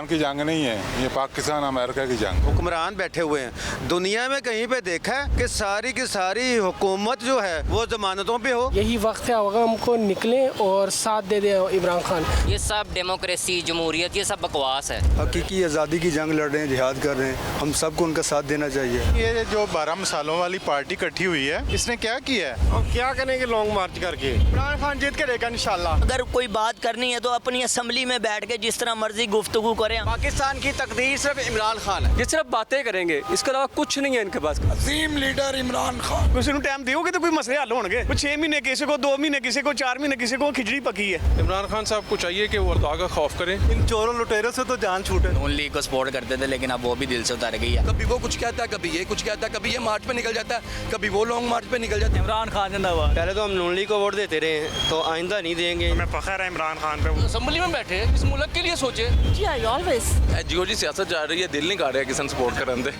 इमरान की जंग नहीं है, ये पाकिस्तान अमेरिका की जंग। हुक्मरान बैठे हुए हैं। दुनिया में कहीं पे देखा है कि सारी की सारी हुकूमत जो है वो जमानतों पे हो? यही वक्त है अगर हमको निकलें और साथ दे दे इमरान खान। ये सब डेमोक्रेसी, जमहूरियत, ये सब बकवास है। हकीकी आज़ादी की जंग लड़ रहे हैं, जिहाद कर रहे हैं, हम सबको उनका साथ देना चाहिए। ये जो 12 मसालों वाली पार्टी इकट्ठी हुई है, इसने क्या किया है? और क्या करेंगे लॉन्ग मार्च करके? इमरान खान जीत के रहेगा इंशाल्लाह। अगर कोई बात करनी है तो अपनी असम्बली में बैठ के जिस तरह मर्जी गुफ्तगू करें। पाकिस्तान की तकदीर सिर्फ इमरान खान है। ये सिर्फ बातें करेंगे, इसके अलावा कुछ नहीं है इनके पास। अजीम लीडर इमरान खान। किसी टाइम दोगे तो कोई मसले हल होंगे। 6 महीने किसी को, 2 महीने किसी को, 4 महीने किसी को खिचड़ी पकी है। इमरान खान साहब को चाहिए कि वो अल्लाह का खौफ करें। इन चोरों लुटेरों से तो जान छूटे। नून लीग को सपोर्ट करते थे लेकिन अब वो भी दिल से उतर गई है। कभी वो कुछ कहता है, कभी ये कुछ कहता है, कभी ये मार्च पे निकल जाता है, कभी वो लॉन्ग मार्च पे निकल जाता है। इमरान खान जिंदाबाद। पहले तो हम नून लीग को वोट देते रहे हैं, तो आइंदा नहीं देंगे। हमें फख्र है इमरान खान पे। असेंबली में बैठे इस मुल्क के लिए सोचे। जी आई ऑलवेज। जियो जी सियासत जा रही है, दिल नहीं कर रहा है किसी सपोर्ट करने दे।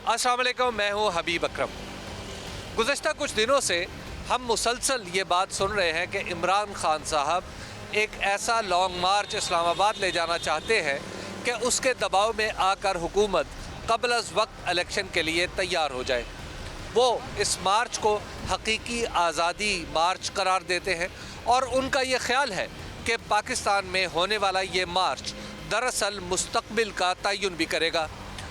अस्सलाम वालेकुम, मैं हूँ हबीब अकरम। गुज़श्ता कुछ दिनों से हम मुसलसल ये बात सुन रहे हैं कि इमरान खान साहब एक ऐसा लॉन्ग मार्च इस्लामाबाद ले जाना चाहते हैं कि उसके दबाव में आकर हुकूमत क़ब्ल अज़ वक्त इलेक्शन के लिए तैयार हो जाए। वो इस मार्च को हकीकी आज़ादी मार्च करार देते हैं और उनका ये ख्याल है कि पाकिस्तान में होने वाला ये मार्च दरअसल मुस्तक़बिल का तयन भी करेगा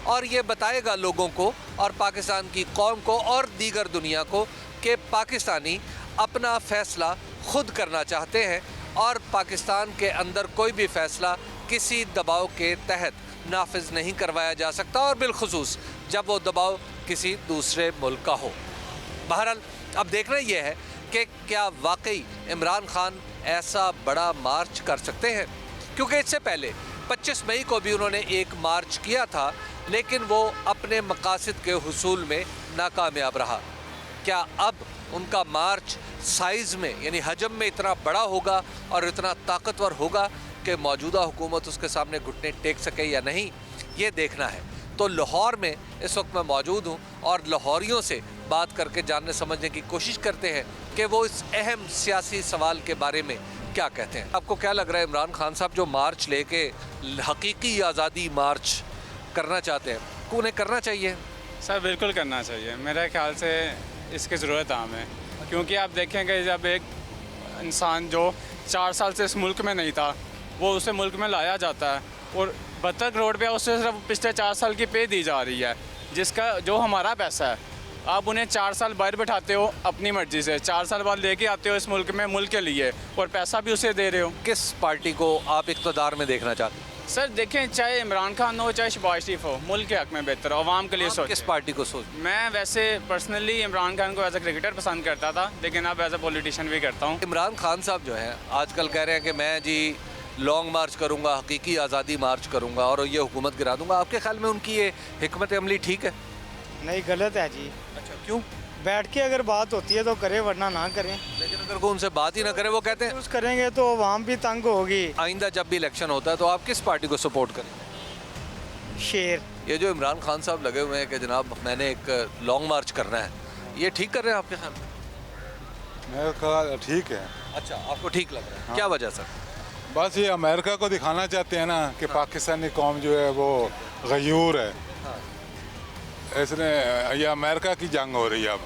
और ये बताएगा लोगों को और पाकिस्तान की कौम को और दीगर दुनिया को कि पाकिस्तानी अपना फ़ैसला ख़ुद करना चाहते हैं और पाकिस्तान के अंदर कोई भी फ़ैसला किसी दबाव के तहत नाफिज नहीं करवाया जा सकता और बिलखुसूस जब वो दबाव किसी दूसरे मुल्क का हो। बहरहाल अब देखना ये है कि क्या वाकई इमरान खान ऐसा बड़ा मार्च कर सकते हैं, क्योंकि इससे पहले 25 मई को भी उन्होंने एक मार्च किया था लेकिन वो अपने मकासद के हुसूल में नाकामयाब रहा। क्या अब उनका मार्च साइज़ में यानी हजम में इतना बड़ा होगा और इतना ताकतवर होगा कि मौजूदा हुकूमत उसके सामने घुटने टेक सके या नहीं, ये देखना है। तो लाहौर में इस वक्त मैं मौजूद हूँ और लाहौरियों से बात करके जानने समझने की कोशिश करते हैं कि वो इस अहम सियासी सवाल के बारे में क्या कहते हैं। आपको क्या लग रहा है इमरान खान साहब जो मार्च लेके हकीकी आज़ादी मार्च करना चाहते हैं, उन्हें करना चाहिए? सर बिल्कुल करना चाहिए, मेरे ख्याल से इसकी ज़रूरत आम है। क्योंकि आप देखेंगे जब एक इंसान जो 4 साल से इस मुल्क में नहीं था वो उसे मुल्क में लाया जाता है और 72 करोड़ पे उससे सिर्फ पिछले 4 साल की पे दी जा रही है, जिसका जो हमारा पैसा है। आप उन्हें 4 साल बाहर बैठाते हो अपनी मर्ज़ी से, 4 साल बाद लेके आते हो इस मुल्क में मुल्क के लिए और पैसा भी उसे दे रहे हो। किस पार्टी को आप इक़्तिदार में देखना चाहते हैं? सर देखें, चाहे इमरान खान हो चाहे शहबाज शरीफ हो, मुल्क के हक़ में बेहतर हो, आवाम के लिए सोच। किस पार्टी को सोच? मैं वैसे पर्सनली इमरान खान को एज ए क्रिकेटर पसंद करता था लेकिन अब एज ए पॉलिटिशियन भी करता हूँ। इमरान खान साहब जो है आजकल कह रहे हैं कि मैं जी लॉन्ग मार्च करूँगा, हकीकी आज़ादी मार्च करूँगा और ये हुकूमत गिरा दूँगा। आपके ख्याल में उनकी ये हिकमत अमली ठीक है? नहीं, गलत है जी। अच्छा, क्यों? बैठ के अगर बात होती है तो करे, वरना ना करें। लेकिन अगर वो उनसे बात ही ना करे, वो कहते हैं कुछ करेंगे तो आवाम भी तंग होगी। आइंदा जब भी इलेक्शन होता है तो आप किस पार्टी को सपोर्ट करें? शेर। ये जो इमरान खान साहब लगे हुए हैं कि जनाब मैंने एक लॉन्ग मार्च करना है, ये ठीक कर रहे हैं आपके ख्याल में? मेरा ख्याल ठीक है। अच्छा, आपको ठीक लग रहा है? क्या वजह सर? बस ये अमेरिका को दिखाना चाहते हैं ना कि पाकिस्तानी कौम जो है वो गयूर है। इसने ये अमेरिका की जंग हो रही है अब,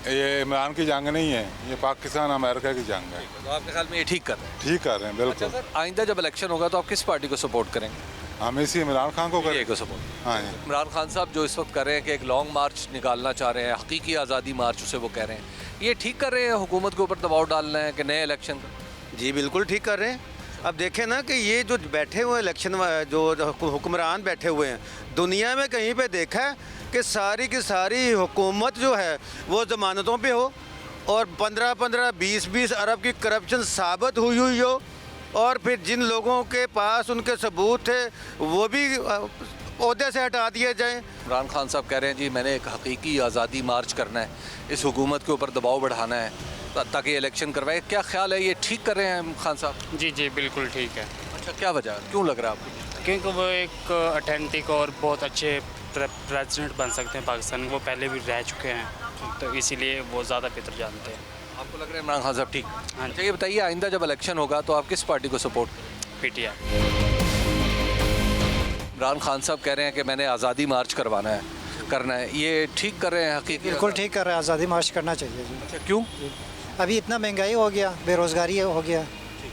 ये इमरान की जंग नहीं है, ये पाकिस्तान अमेरिका की जंग है। तो आपके ख्याल में ये ठीक कर रहे हैं? ठीक कर रहे हैं बिल्कुल। अच्छा सर, आइंदा जब इलेक्शन होगा तो आप किस पार्टी को सपोर्ट करेंगे? हम इसी इमरान खान को करें। को सपोर्ट। हाँ जी। इमरान खान साहब जो इस वक्त कर रहे हैं कि एक लॉन्ग मार्च निकालना चाह रहे हैं, हकीकी आज़ादी मार्च उसे वो कह रहे हैं, ये ठीक कर रहे हैं? हुकूमत के ऊपर दबाव डालना है कि नए इलेक्शन? जी बिल्कुल ठीक कर रहे हैं। अब देखें ना कि ये जो बैठे हुए इलेक्शन जो हुक्मरान बैठे हुए हैं, दुनिया में कहीं पे देखा है कि सारी की सारी हुकूमत जो है वो ज़मानतों पे हो और 15-15, 20-20 अरब की करप्शन साबित हुई हो और फिर जिन लोगों के पास उनके सबूत थे वो भी ओहदे से हटा दिए जाएं। इमरान खान साहब कह रहे हैं जी मैंने एक हकीकी आज़ादी मार्च करना है, इस हुकूमत के ऊपर दबाव बढ़ाना है ताकि इलेक्शन करवाए। क्या ख्याल है, ये ठीक कर रहे हैं खान साहब? जी जी बिल्कुल ठीक है। अच्छा, क्या वजह, क्यों लग रहा है आपको? क्योंकि वो एक ऑथेंटिक और बहुत अच्छे प्रेसिडेंट बन सकते हैं पाकिस्तान, वो पहले भी रह चुके हैं तो इसीलिए वो ज़्यादा बेहतर जानते हैं। आपको लग रहा है इमरान खान साहब ठीक? हाँ। अच्छा, ये बताइए आइंदा जब इलेक्शन होगा तो आप किस पार्टी को सपोर्ट करें? पीटीआई। इमरान खान साहब कह रहे हैं कि मैंने आज़ादी मार्च करना है, ये ठीक कर रहे हैं? हकीकी बिल्कुल ठीक कर रहे हैं, आज़ादी मार्च करना चाहिए जी। अच्छा, क्यों? अभी इतना महंगाई हो गया, बेरोज़गारी हो गया,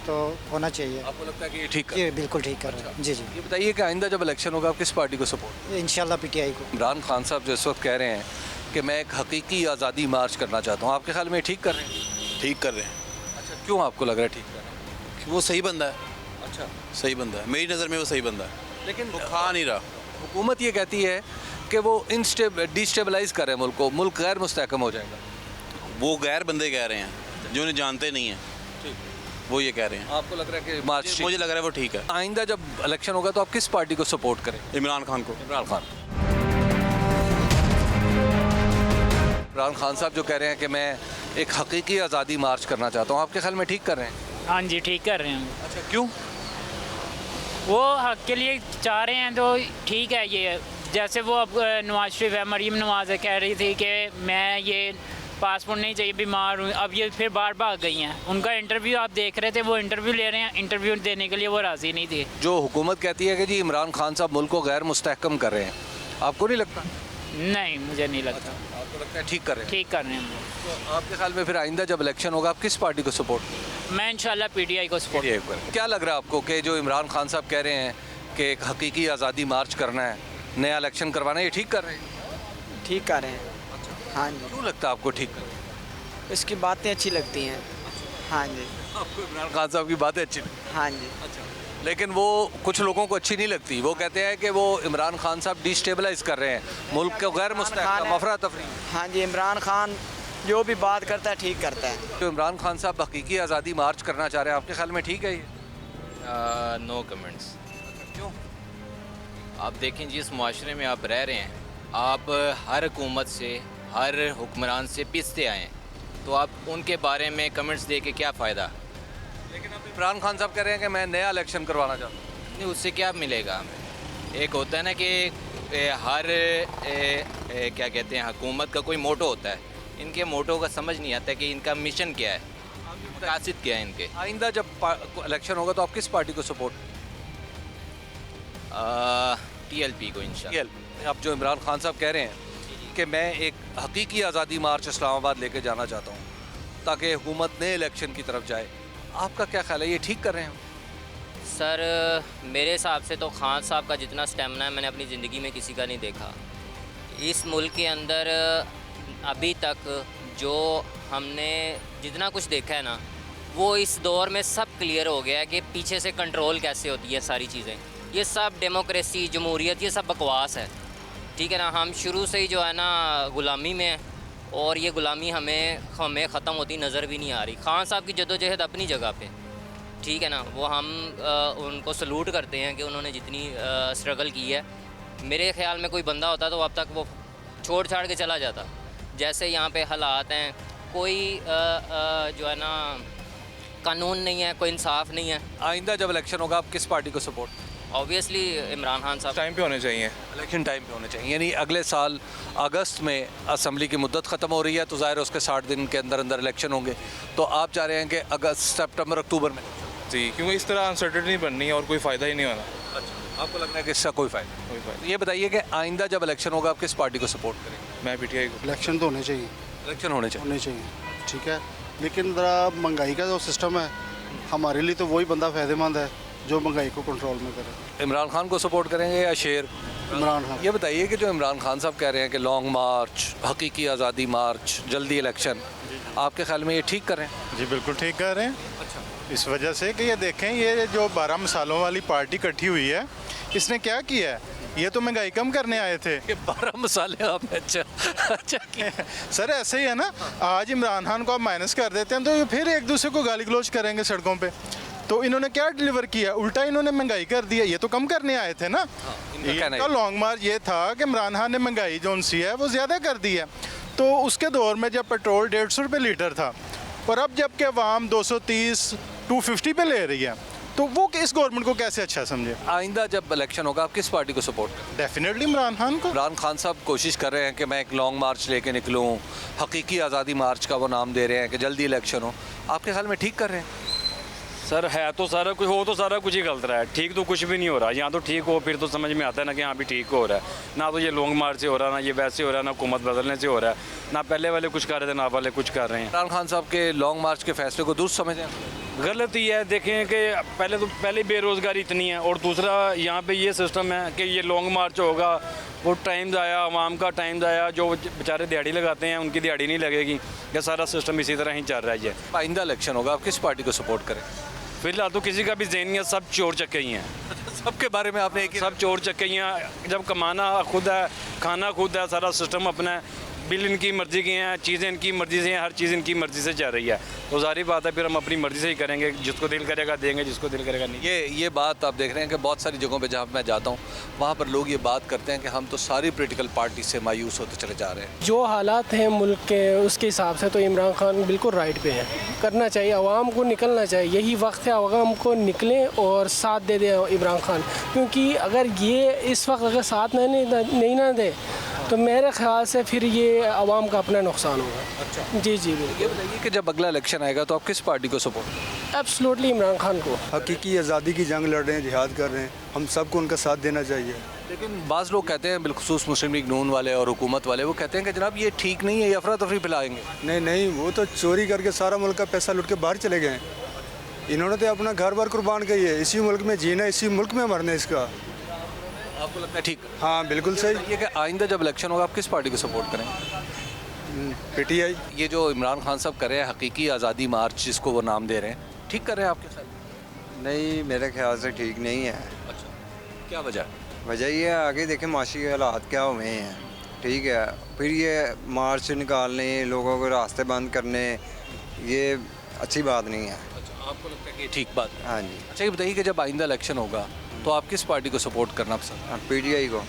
तो होना चाहिए। आपको लगता है कि ये ठीक कर? ये बिल्कुल ठीक कर रहे हैं जी जी। ये बताइए कि आइंदा जब इलेक्शन होगा आप किस पार्टी को सपोर्ट? इंशाल्लाह पीटीआई को। इमरान खान साहब जो इस वक्त कह रहे हैं कि मैं एक हकीकी आज़ादी मार्च करना चाहता हूँ, आपके ख्याल में ठीक कर रहे हैं? ठीक कर रहे हैं। अच्छा, क्यों आपको लग रहा है ठीक कर रहे हैं? वो सही बंदा है, अच्छा, सही बंदा है, मेरी नज़र में वो सही बंदा है, लेकिन वो खा नहीं रहा। हुकूमत ये कहती है कि वो डिस्टेबलाइज कर रहे हैं मुल्क को, मुल्क गैर मुस्तहकम हो जाएगा। वो गैर बंदे कह रहे हैं जो उन्हें जानते नहीं हैं, वो ये कह रहे हैं। आपको लग रहा है कि मार्च? मुझे लग रहा है वो ठीक है। आइंदा जब इलेक्शन होगा तो आप किस पार्टी को सपोर्ट करें? इमरान खान को। इमरान खान। इमरान खान साहब जो कह रहे हैं कि मैं एक हकीकी आज़ादी मार्च करना चाहता हूँ, आपके ख्याल में ठीक कर रहे हैं? हाँ जी, ठीक कर रहे हैं। अच्छा, क्यों? वो हक के लिए चाह रहे हैं तो ठीक है। ये जैसे वो अब नवाज शरीफ है, मरीम नवाज है, कह रही थी कि मैं ये पासपोर्ट नहीं चाहिए, बीमार हूँ, अब ये फिर बार भाग गई हैं। उनका इंटरव्यू आप देख रहे थे, वो इंटरव्यू ले रहे हैं, इंटरव्यू देने के लिए वो राज़ी नहीं थी। जो हुकूमत कहती है कि जी इमरान खान साहब मुल्क को गैर मुस्तहकम कर रहे हैं, आपको नहीं लगता? नहीं, मुझे नहीं लगता। आपको लगता है ठीक कर रहे हैं? ठीक कर रहे हैं। तो आपके ख्याल में फिर आइंदा जब इलेक्शन होगा आप किस पार्टी को सपोर्ट? मैं इंशाल्लाह पीटीआई को सपोर्ट करूँगा। क्या लग रहा है आपको कि जो इमरान खान साहब कह रहे हैं कि एक हकीकी आज़ादी मार्च करना है, नया इलेक्शन करवाना है, ये ठीक कर रहे हैं? ठीक कर रहे हैं। हाँ जी। क्यों लगता है आपको ठीक कर रहे हैं? इसकी बातें अच्छी लगती हैं। हाँ जी। आपको इमरान खान साहब की बातें अच्छी लगती? हाँ जी। अच्छा, लेकिन वो कुछ लोगों को अच्छी नहीं लगती। वो कहते हैं कि वो इमरान खान साहब डिस्टेबलाइज कर रहे हैं मुल्क को, गैर मुस्तहकम, अफरा तफरी। हाँ जी, इमरान खान जो भी बात करता है ठीक करता है। तो इमरान खान साहब हकीकी आज़ादी मार्च करना चाह रहे हैं, आपके ख्याल में ठीक है ये? No comments. क्यों? आप देखें जिस माशरे में आप रह रहे हैं, आप हर हुकूमत से, हर हुक्मरान से पिसते आए हैं, तो आप उनके बारे में कमेंट्स दे के क्या फ़ायदा? लेकिन अब इमरान खान साहब कह रहे हैं कि मैं नया इलेक्शन करवाना चाहता हूँ। नहीं, उससे क्या मिलेगा हमें? एक होता है ना कि हर क्या कहते हैं, हुकूमत का कोई मोटो होता है। इनके मोटो का समझ नहीं आता कि इनका मिशन क्या है, मकासद क्या है इनके। आइंदा जब इलेक्शन होगा तो आप किस पार्टी को सपोर्ट? TLP को इंशाल्लाह। अब जो इमरान खान साहब कह रहे हैं कि मैं एक हकीकी आज़ादी मार्च इस्लामाबाद लेके जाना चाहता हूँ ताकि हुकूमत नए इलेक्शन की तरफ जाए, आपका क्या ख्याल है, ये ठीक कर रहे हैं? सर मेरे हिसाब से तो खान साहब का जितना स्टेमिना है मैंने अपनी ज़िंदगी में किसी का नहीं देखा। इस मुल्क के अंदर अभी तक जो हमने जितना कुछ देखा है ना, वो इस दौर में सब क्लियर हो गया है कि पीछे से कंट्रोल कैसे होती है सारी चीज़ें। ये सब डेमोक्रेसी, जमहूरियत, ये सब बकवास है, ठीक है ना। हम शुरू से ही जो है ना ग़ुलामी में है और ये ग़ुलामी हमें ख़त्म होती नज़र भी नहीं आ रही। खान साहब की जद्दोजहद अपनी जगह पे, ठीक है ना, वो हम उनको सलूट करते हैं कि उन्होंने जितनी स्ट्रगल की है। मेरे ख़्याल में कोई बंदा होता तो अब तक वो छोड़ छाड़ के चला जाता। जैसे यहाँ पे हालात हैं, कोई जो है ना कानून नहीं है, कोई इंसाफ नहीं है। आइंदा जब इलेक्शन होगा आप किस पार्टी को सपोर्ट? ऑब्वियसली इमरान खान साहब। टाइम पे होने चाहिए, इलेक्शन टाइम पे होने चाहिए, यानी अगले साल अगस्त में असम्बली की मुद्दत ख़त्म हो रही है तो ज़ाहिर है उसके 60 दिन के अंदर अंदर इलेक्शन होंगे। तो आप चाह रहे हैं कि अगस्त, सितंबर, अक्टूबर में? जी, क्योंकि इस तरह अनसर्टेनिटी बननी है और कोई फ़ायदा ही नहीं होना। अच्छा, आपको लग रहा है कि इसका कोई फ़ायदा? ये बताइए कि आइंदा जब इलेक्शन होगा आप किस पार्टी को सपोर्ट करेंगे? मैं पीटीआई को। इलेक्शन तो होने चाहिए, इलेक्शन होने चाहिए, ठीक है, लेकिन ज़रा महंगाई का जो सिस्टम है हमारे लिए तो वही बंदा फ़ायदेमंद है जो महंगाई को कंट्रोल में करे। इमरान खान को सपोर्ट करेंगे या शेर? इमरान खान। ये बताइए कि जो इमरान खान साहब कह रहे हैं कि लॉन्ग मार्च, हकीकी आज़ादी मार्च, जल्दी इलेक्शन, आपके ख्याल में ये ठीक कर रहे हैं? जी बिल्कुल ठीक कर रहे हैं। अच्छा, इस वजह से कि ये देखें, ये जो 12 मिसालों वाली पार्टी इकट्ठी हुई है, इसने क्या किया है? ये तो महंगाई कम करने आए थे। ये 12 मसाले आपने अच्छा किया। सर ऐसे ही है ना, आज इमरान खान को आप माइनस कर देते हैं तो ये फिर एक दूसरे को गाली गलौज करेंगे सड़कों पे। तो इन्होंने क्या डिलीवर किया? उल्टा इन्होंने महंगाई कर दी है। ये तो कम करने आए थे ना। इनका लॉन्ग मार्च ये था कि इमरान खान ने महंगाई जो सी है वो ज़्यादा कर दी है। तो उसके दौर में जब पेट्रोल 150 रुपये लीटर था और अब जबकि अवाम 230, 250 पे ले रही है, तो वो इस गवर्नमेंट को कैसे अच्छा समझे? आइंदा जब इलेक्शन होगा आप किस पार्टी को सपोर्ट करें? डेफिनेटली इमरान खान को। इमरान खान साहब कोशिश कर रहे हैं कि मैं एक लॉन्ग मार्च लेके निकलूँ, हकीकी आज़ादी मार्च का वो नाम दे रहे हैं कि जल्दी इलेक्शन हो, आपके ख्याल में ठीक कर रहे हैं? सर है तो सारा कुछ, हो तो सारा कुछ ही गलत रहा है, ठीक तो कुछ भी नहीं हो रहा। यहाँ तो ठीक हो फिर तो समझ में आता है ना कि हाँ भी ठीक हो रहा है। ना तो ये लॉन्ग मार्च से हो रहा है, ना ये वैसे हो रहा है, ना हुकूमत बदलने से हो रहा है, ना पहले वाले कुछ कर रहे थे ना वाले कुछ कर रहे हैं। इमरान खान साहब के लॉन्ग मार्च के फैसले को दुरुस्त समझें? गलत ही है। देखें कि पहले बेरोज़गारी इतनी है, और दूसरा यहाँ पे ये सिस्टम है कि ये लॉन्ग मार्च होगा, वो टाइम ज़ाया, आवाम का टाइम ज़ाया, जो बेचारे दिहाड़ी लगाते हैं उनकी दिहाड़ी नहीं लगेगी। ये सारा सिस्टम इसी तरह ही चल रहा है। आइंदा इलेक्शन होगा, आप किस पार्टी को सपोर्ट करें? फिलहाल तो किसी का भी ज़हनियत, सब चोर चक्के ही हैं। सबके बारे में आपने एक सब चोर चक्के ही हैं। जब कमाना खुद है, खाना खुद है, सारा सिस्टम अपना है, बिल इनकी मर्ज़ी के हैं, चीज़ें इनकी मर्ज़ी से हैं, हर चीज़ इनकी मर्ज़ी से चल रही है। तो ज़ाहिर बात है फिर हम अपनी मर्ज़ी से ही करेंगे, जिसको दिल करेगा देंगे, जिसको दिल करेगा नहीं। ये बात आप देख रहे हैं कि बहुत सारी जगहों पे जहाँ मैं जाता हूँ वहाँ पर लोग ये बात करते हैं कि हम तो सारी पॉलिटिकल पार्टी से मायूस होते चले जा रहे हैं। जो हालात हैं मुल्क के, उसके हिसाब से तो इमरान खान बिल्कुल राइट पे हैं। करना चाहिए, आवाम को निकलना चाहिए, यही वक्त है आवाम को निकलें और साथ दे दें इमरान खान। क्योंकि अगर ये इस वक्त अगर साथ नहीं ना दे तो मेरे ख्याल से फिर ये आवाम का अपना नुकसान होगा। अच्छा जी जी बिल्कुल। ये बताइए कि जब अगला इलेक्शन आएगा तो आप किस पार्टी को सपोर्ट? एब्सोल्युटली इमरान खान को। हकीकी आज़ादी की जंग लड़ रहे हैं, जिहाद कर रहे हैं, हम सबको उनका साथ देना चाहिए। लेकिन बाज़ लोग कहते हैं, बिलखुसूस मुस्लिम लीग नून वाले और हुकूमत वाले, वो कहते हैं कि जनाब ये ठीक नहीं है, ये अफरा तफरी फैलाएंगे। नहीं, वो तो चोरी करके सारा मुल्क का पैसा लुट के बाहर चले गए हैं। इन्होंने तो अपना घर बार कुर्बान किया है। इसी मुल्क में जीना, इसी मुल्क में मरना है इसका। आपको लगता है ठीक? हाँ बिल्कुल सही। ये कि आइंदा जब इलेक्शन होगा आप किस पार्टी को सपोर्ट करें? PTI। ये जो इमरान खान साहब कर रहे हैं हकीकी आज़ादी मार्च, जिसको वो नाम दे रहे हैं, ठीक कर रहे हैं आपके साथ? नहीं, मेरे ख्याल से ठीक नहीं है। अच्छा, क्या वजह? वजह ये है, आगे देखें माशी हालात क्या हुए हैं, ठीक है, फिर ये मार्च निकालने, लोगों को रास्ते बंद करने, ये अच्छी बात नहीं है। अच्छा, आपको लगता है कि ठीक बात है? हाँ जी। अच्छा, ये बताइए कि जब आइंदा इलेक्शन होगा तो आप किस पार्टी को सपोर्ट करना पसंद? PTI को।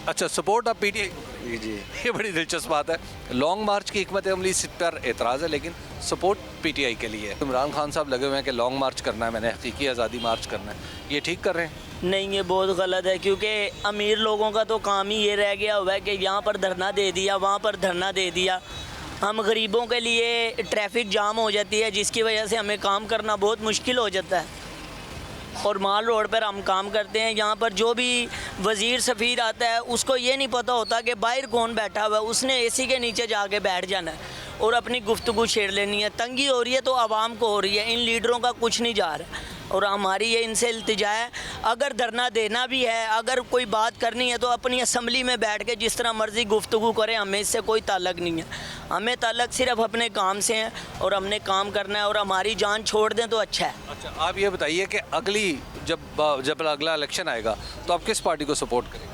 अच्छा, सपोर्ट आप PTI को? जी। ये बड़ी दिलचस्प बात है। लॉन्ग मार्च की हिकमत अमली इस पर एतराज़ है, लेकिन सपोर्ट PTI के लिए है। इमरान खान साहब लगे हुए हैं कि लॉन्ग मार्च करना है, मैंने हकीकी आज़ादी मार्च करना है, ये ठीक कर रहे हैं? नहीं, ये बहुत गलत है, क्योंकि अमीर लोगों का तो काम ही ये रह गया हुआ है कि यहाँ पर धरना दे दिया, वहाँ पर धरना दे दिया। हम गरीबों के लिए ट्रैफिक जाम हो जाती है, जिसकी वजह से हमें काम करना बहुत मुश्किल हो जाता है। और माल रोड पर हम काम करते हैं, यहाँ पर जो भी वज़ीर सफ़ीर आता है उसको ये नहीं पता होता कि बाहर कौन बैठा हुआ है, उसने AC के नीचे जाके बैठ जाना है और अपनी गुफ्तगू छेड़ लेनी है। तंगी हो रही है तो आवाम को हो रही है, इन लीडरों का कुछ नहीं जा रहा है। और हमारी ये इनसे इल्तिजा है, अगर धरना देना भी है, अगर कोई बात करनी है तो अपनी असम्बली में बैठ के जिस तरह मर्ज़ी गुफ्तगू करें, हमें इससे कोई ताल्लुक़ नहीं है। हमें ताल्लुक़ सिर्फ अपने काम से है और हमने काम करना है, और हमारी जान छोड़ दें तो अच्छा है। अच्छा, आप ये बताइए कि अगली जब अगला इलेक्शन आएगा तो आप किस पार्टी को सपोर्ट करेंगे?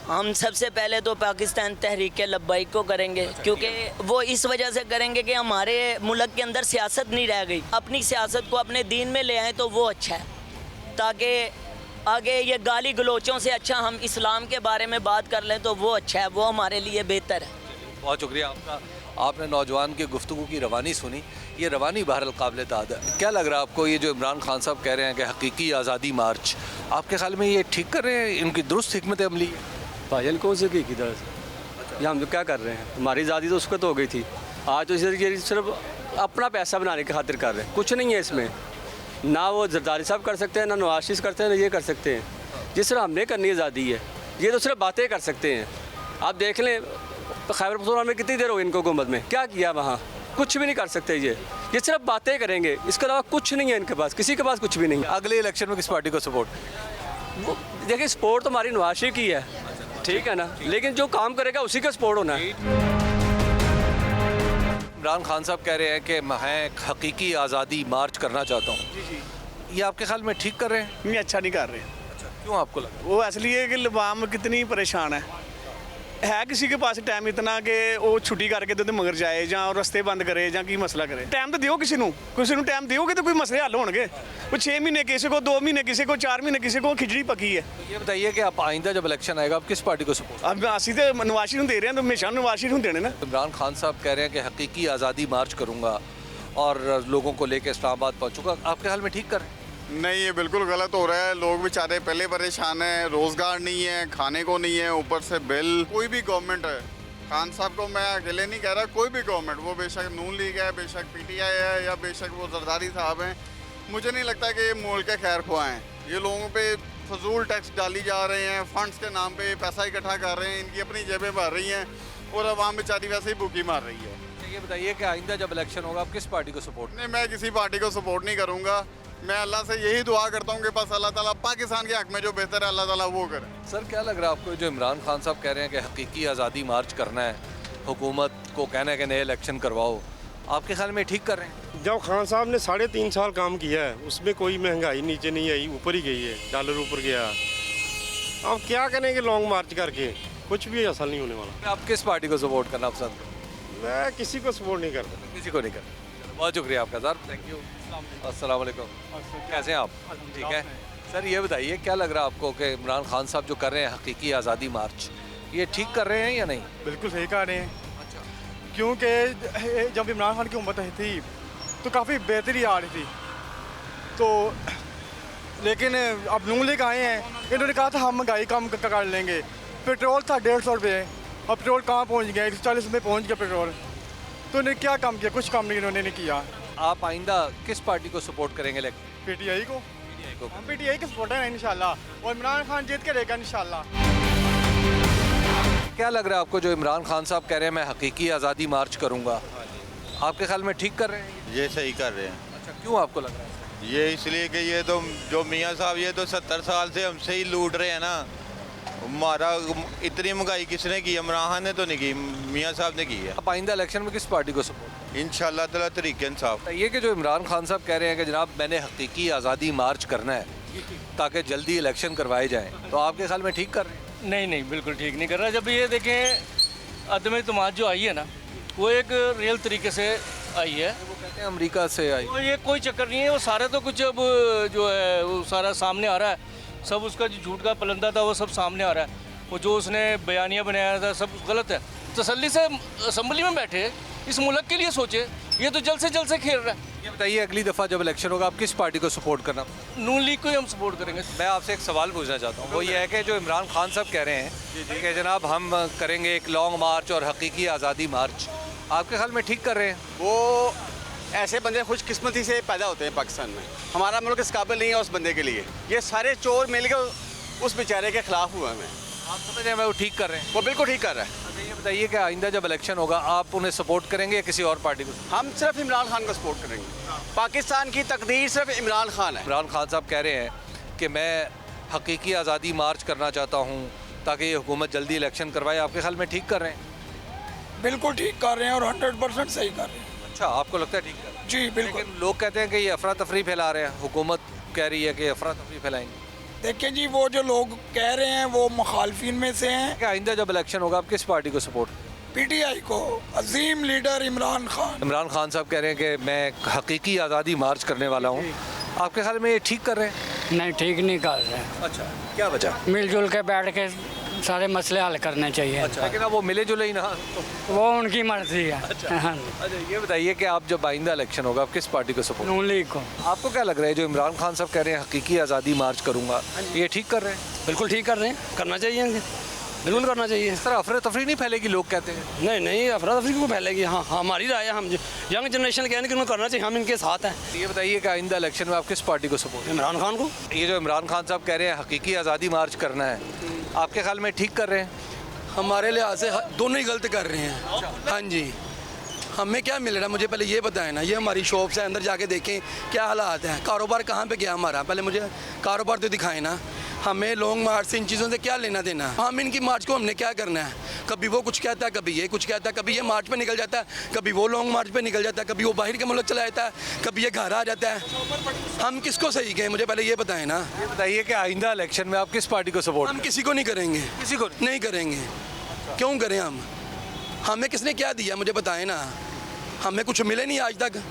हम सबसे पहले तो पाकिस्तान तहरीक लब्बाइक को करेंगे, क्योंकि वो इस वजह से करेंगे कि हमारे मुल्क के अंदर सियासत नहीं रह गई। अपनी सियासत को अपने दीन में ले आएँ तो वो अच्छा है, ताकि आगे ये गाली गलोचों से अच्छा हम इस्लाम के बारे में बात कर लें तो वो अच्छा है, वो हमारे लिए बेहतर है। बहुत शुक्रिया आपका। आपने नौजवान की गुफ्तगू की रवानी सुनी, ये रवानी बहरहाल काबिल ताद है। क्या लग रहा है आपको, ये जो इमरान खान साहब कह रहे हैं कि हकीकी आज़ादी मार्च, आपके ख्याल में ये ठीक कर रहे हैं, इनकी दुरुस्त हिकमत अमली है? भाईजान कौन से की किधर से, ये हम लोग क्या कर रहे हैं? हमारी आज़ादी तो उसको तो हो गई थी, आज तो ये सिर्फ अपना पैसा बनाने की खातिर कर रहे हैं। कुछ नहीं है इसमें, ना वो जरदारी साहब कर सकते हैं, ना नवाज शरीफ करते हैं, ना ये कर सकते हैं। जिस तरह हमने करनी आज़ादी है, ये तो सिर्फ बातें कर सकते हैं। आप देख लें खैबर पख्तूनख्वा में कितनी देर हो गई इनको हुकूमत में, क्या किया वहाँ? कुछ भी नहीं कर सकते। ये सिर्फ बातें करेंगे, इसके अलावा कुछ नहीं है इनके पास, किसी के पास कुछ भी नहीं है। अगले इलेक्शन में किस पार्टी को सपोर्ट? वो देखिए, सपोर्ट तो हमारी नवाज शरीफ की है, ठीक है ना, लेकिन जो काम करेगा उसी का सपोर्ट होना है। इमरान खान साहब कह रहे हैं कि मैं हकीकी आज़ादी मार्च करना चाहता हूँ, ये आपके ख्याल में ठीक कर रहे हैं? नहीं, अच्छा नहीं कर रहे। अच्छा, क्यों आपको लगा? वो इसलिए कि आवाम कितनी परेशान है किसी के पास टाइम इतना कि वो छुट्टी करके तो मगर जाए या रस्ते बंद करे या की मसला करे? टाइम तो दियो किसी को टाइम दियोगे तो कोई मसले हल होंगे। वो 6 महीने किसी को, 2 महीने किसी को, 4 महीने किसी को खिचड़ी पकी है। ये बताइए कि आप आइंदा जब इलेक्शन आएगा आप किस पार्टी को सपोर्ट? अब असी तो नवाज शरीफ दे रहे हैं, तो हमेशा नवाज शरीफ देने ना। इमरान खान साहब कह रहे हैं कि हकीकी आज़ादी मार्च करूँगा और लोगों को लेकर इस्लामाबाद पहुँचूँगा, आपके हाल में ठीक कर? नहीं, ये बिल्कुल गलत हो रहा है। लोग बेचारे पहले परेशान हैं, रोज़गार नहीं है, खाने को नहीं है, ऊपर से बिल। कोई भी गवर्नमेंट है, खान साहब को मैं अकेले नहीं कह रहा, कोई भी गवर्नमेंट, वो बेशक नून लीग है, बेशक PTI है, या बेशक वो जरदारी साहब हैं, मुझे नहीं लगता कि ये मुल्क के खैर ख्वाह हैं। ये लोगों पे फजूल टैक्स डाली जा रहे हैं, फंड्स के नाम पे पैसा इकट्ठा कर रहे हैं, इनकी अपनी जेबें भर रही हैं और आवाम बेचारी वैसे ही भूखी मार रही है। ये बताइए कि आइंदा जब इलेक्शन होगा आप किस पार्टी को सपोर्ट? नहीं, मैं किसी पार्टी को सपोर्ट नहीं करूँगा। मैं अल्लाह से यही दुआ करता हूँ कि बस अल्लाह ताला पाकिस्तान के हक़ में जो बेहतर है अल्लाह ताला वो करे। सर क्या लग रहा है आपको जो इमरान खान साहब कह रहे हैं कि हकीकी आज़ादी मार्च करना है, हुकूमत को कहना है कि नए इलेक्शन करवाओ, आपके ख्याल में ठीक कर रहे हैं? जब खान साहब ने 3.5 साल काम किया है उसमें कोई महंगाई नीचे नहीं आई, ऊपर ही गई है, डॉलर ऊपर गया। अब क्या करेंगे लॉन्ग मार्च करके, कुछ भी हासिल नहीं होने वाला। आप किस पार्टी को सपोर्ट करना पसंद करें? मैं किसी को सपोर्ट नहीं करता। किसी को नहीं करता। बहुत शुक्रिया आपका सर, थैंक यू। अस्सलाम वालेकुम, कैसे हैं आप? ठीक है सर, ये बताइए क्या लग रहा है आपको कि इमरान खान साहब जो कर रहे हैं हकीकी आज़ादी मार्च, ये ठीक कर रहे हैं या नहीं? बिल्कुल सही कर रहे हैं। क्योंकि जब इमरान खान की हुकूमत थी तो काफ़ी बेहतरी आ रही थी, तो लेकिन अब नून लीग आए हैं, इन्होंने कहा था हम महंगाई कम कर लेंगे। पेट्रोल था 150 रुपये, अब पेट्रोल कहाँ पहुँच गया, 140 में पहुँच गया पेट्रोल। तो इन्होंने क्या काम किया? कुछ काम नहीं इन्होंने नहीं किया। आप आइंदा किस पार्टी को सपोर्ट करेंगे? PTI को। हम PTI के सपोर्टर हैं इंशाल्लाह, और इमरान खान जीत के रहेगा इंशाल्लाह। क्या लग रहा है आपको जो इमरान खान साहब कह रहे हैं मैं हकीकी आज़ादी मार्च करूंगा, आपके ख्याल में ठीक कर रहे हैं? ये सही कर रहे हैं। अच्छा, क्यों आपको लग रहा है? ये इसलिए कि ये तो जो मियाँ साहब ये तो 70 साल से हमसे ही लूट रहे हैं ना। हमारा इतनी महंगाई किसने की? इमरान खान ने तो नहीं की, मियाँ साहब ने की है। आप आइंदा इलेक्शन में किस पार्टी को सपोर्ट? इंशाल्लाह ताला तहरीक इंसाफ। ये कि जो इमरान खान साहब कह रहे हैं कि जनाब मैंने हकीकी आज़ादी मार्च करना है ताकि जल्दी इलेक्शन करवाए जाएँ, तो आपके ख्याल में ठीक कर रहे हैं? नहीं, बिल्कुल ठीक नहीं कर रहा। जब ये देखें अदम एतमाद जो आई है ना, वो एक रियल तरीके से आई है। वो कहते हैं अमेरिका से आई। तो ये कोई चक्कर नहीं है, वो सारा तो कुछ अब जो है वो सारा सामने आ रहा है, सब उसका जो झूठ का पलंदा था वो सब सामने आ रहा है। वो जो उसने बयानिया बनाया था सब गलत है। तसल्ली से असम्बली में बैठे, इस मुल्क के लिए सोचे, ये तो जल्द से खेल रहा है। ये बताइए अगली दफ़ा जब इलेक्शन होगा आप किस पार्टी को सपोर्ट करना? नून लीग को ही हम सपोर्ट करेंगे। मैं आपसे एक सवाल पूछना चाहता हूँ, वो ये है कि जो इमरान खान साहब कह रहे हैं कि जनाब हम करेंगे एक लॉन्ग मार्च और हकीकी आज़ादी मार्च, आपके ख्याल में ठीक कर रहे हैं? वो ऐसे बंदे खुशकिस्मती से पैदा होते हैं पाकिस्तान में। हमारा मुल्क इस काबिल नहीं है उस बंदे के लिए। ये सारे चोर मिलकर उस बेचारे के खिलाफ हुए हैं। आप समझ रहे हैं वो ठीक कर रहे हैं? वो बिल्कुल ठीक कर रहा है। अच्छा, ये बताइए कि आइंदा जब इलेक्शन होगा आप उन्हें सपोर्ट करेंगे या किसी और पार्टी को? हम सिर्फ इमरान खान को सपोर्ट करेंगे। पाकिस्तान की तकदीर सिर्फ इमरान खान है। इमरान खान साहब कह रहे हैं कि मैं हकीकी आज़ादी मार्च करना चाहता हूँ ताकि ये हुकूमत जल्दी इलेक्शन करवाए, आपके ख्याल में ठीक कर रहे हैं? बिल्कुल ठीक कर रहे हैं और 100% सही कर रहे हैं। अच्छा, आपको लगता है ठीक कर रहे हैं? जी बिल्कुल। लेकिन लोग कहते हैं कि ये अफरा तफरी फैला रहे हैं, हुकूमत कह रही है कि अफरा तफरी फैलाएंगे। देखिए जी, वो जो लोग कह रहे हैं वो मुखालफिन में से हैं। क्या आइंदा जब इलेक्शन होगा आप किस पार्टी को सपोर्ट? PTI को। अजीम लीडर इमरान खान। इमरान खान साहब कह रहे हैं कि मैं हकीकी आज़ादी मार्च करने वाला हूँ, आपके ख्याल में ये ठीक कर रहे हैं? नहीं, ठीक नहीं कर रहे हैं। अच्छा, क्या वजह? मिलजुल के बैठ के सारे मसले हल करने चाहिए। अच्छा, लेकिन अब वो मिले जुले ही ना, वो उनकी मर्जी है। अच्छा, अच्छा, ये बताइए कि आप जब आइंदा इलेक्शन होगा आप किस पार्टी को सपोर्ट? नून लीग को। आपको क्या लग रहा है जो इमरान खान साहब कह रहे हैं हकीकी आज़ादी मार्च करूँगा, ये ठीक कर रहे हैं? बिल्कुल ठीक कर रहे हैं, करना चाहिए, बिल्कुल करना चाहिए। इस तरह अफरा तफरी नहीं फैलेगी, लोग कहते हैं। नहीं, अफरा तफरी क्यों फैलेगी? हाँ, हमारी राय है, हम यंग जनरेशन कहने कि उनको करना चाहिए, हम इनके साथ हैं। ये बताइए कि आइंदा इलेक्शन में आप किस पार्टी को सपोर्ट? इमरान खान को। ये जो इमरान खान साहब कह रहे हैं हकीकी आज़ादी मार्च करना है, आपके ख्याल में ठीक कर रहे हैं? हमारे लिहाज से दोनों ही गलत कर रहे हैं। हाँ जी, हमें क्या मिल रहा है मुझे पहले ये बताएं ना। ये हमारी शॉप से अंदर जाके देखें क्या हालात हैं, कारोबार कहाँ पे गया हमारा, पहले मुझे कारोबार तो दिखाएं ना। हमें लॉन्ग मार्च से इन चीज़ों से क्या लेना देना? हम इनकी मार्च को हमने क्या करना है? कभी वो कुछ कहता है, कभी ये कुछ कहता है, कभी ये मार्च पे निकल जाता है, कभी वो लॉन्ग मार्च पे निकल जाता है, कभी वो बाहर के मुल्क चला जाता है, कभी ये घर आ जाता है। हम किसको सही कहें, मुझे पहले ये बताएं ना। ये बताइए कि आइंदा इलेक्शन में आप किस पार्टी को सपोर्ट? हम किसी को नहीं करेंगे, किसी को नहीं करेंगे। क्यों करें हम? हमें किसने क्या दिया मुझे बताएं ना। हमें कुछ मिले नहीं आज तक,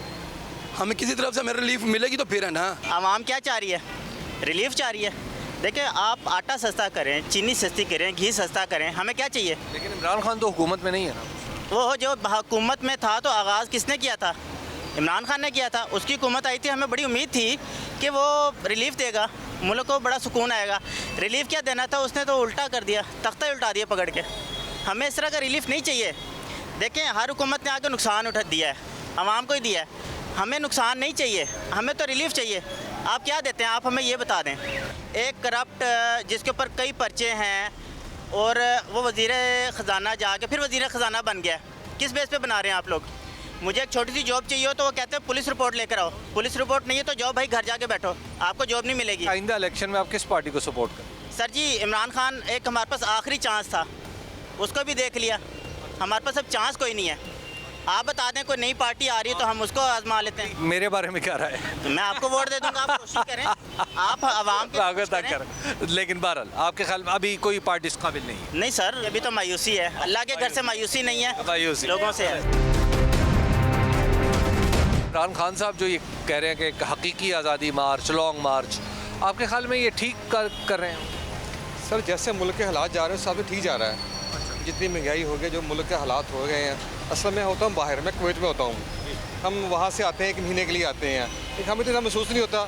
हमें किसी तरफ से हमें रिलीफ मिलेगी तो फिर है ना। आवाम क्या चाह रही है? रिलीफ चाह रही है। देखिए, आप आटा सस्ता करें, चीनी सस्ती करें, घी सस्ता करें, हमें क्या चाहिए? लेकिन इमरान खान तो हुकूमत में नहीं है ना। वो जो हुकूमत में था तो आगाज़ किसने किया था? इमरान खान ने किया था। उसकी हुकूमत आई थी, हमें बड़ी उम्मीद थी कि वो रिलीफ देगा, मुल्क को बड़ा सुकून आएगा। रिलीफ क्या देना था, उसने तो उल्टा कर दिया, तख्ता उल्टा दिया पकड़ के। हमें इस तरह का रिलीफ नहीं चाहिए। देखें, हर हुकूमत ने आके नुकसान उठा दिया है, आवाम को ही दिया है। हमें नुकसान नहीं चाहिए, हमें तो रिलीफ चाहिए। आप क्या देते हैं, आप हमें ये बता दें। एक करप्ट जिसके ऊपर कई पर्चे हैं और वो वज़ीर ख़जाना जाके फिर वज़ीर ख़जाना बन गया, किस बेस पे बना रहे हैं आप लोग? मुझे एक छोटी सी जॉब चाहिए हो तो वो कहते हैं पुलिस रिपोर्ट लेकर आओ। पुलिस रिपोर्ट नहीं है तो जाओ भाई घर जाके बैठो, आपको जॉब नहीं मिलेगी। आइंदा इलेक्शन में आप किस पार्टी को सपोर्ट करें? सर जी, इमरान खान एक हमारे पास आखिरी चांस था, उसको भी देख लिया, हमारे पास अब चांस कोई नहीं है। आप बता दें कोई नई पार्टी आ रही है तो हम उसको आजमा लेते हैं। मेरे बारे में क्या राय है? तो मैं आपको वोट दे दूंगा, आप कोशिश करें, आप आवाम के स्वागत कर। लेकिन बहरहाल आपके ख्याल में अभी कोई पार्टी इस काबिल नहीं है? नहीं सर, अभी तो मायूसी है, अल्लाह के घर से मायूसी नहीं है, मायूसी लोगों से है। इमरान खान साहब जो ये कह रहे हैं कि एक हकीकी आज़ादी मार्च, लॉन्ग मार्च, आपके ख्याल में ये ठीक कर रहे हैं? सर जैसे मुल्क के हालात जा रहे हैं सब ठीक जा रहा है। जितनी महंगाई हो गई, जो मुल्क के हालात हो गए हैं, असल में होता हूँ बाहर, मैं कुवैत में होता हूँ, हम वहाँ से आते हैं 1 महीने के लिए आते हैं, लेकिन हमें तो इतना महसूस नहीं होता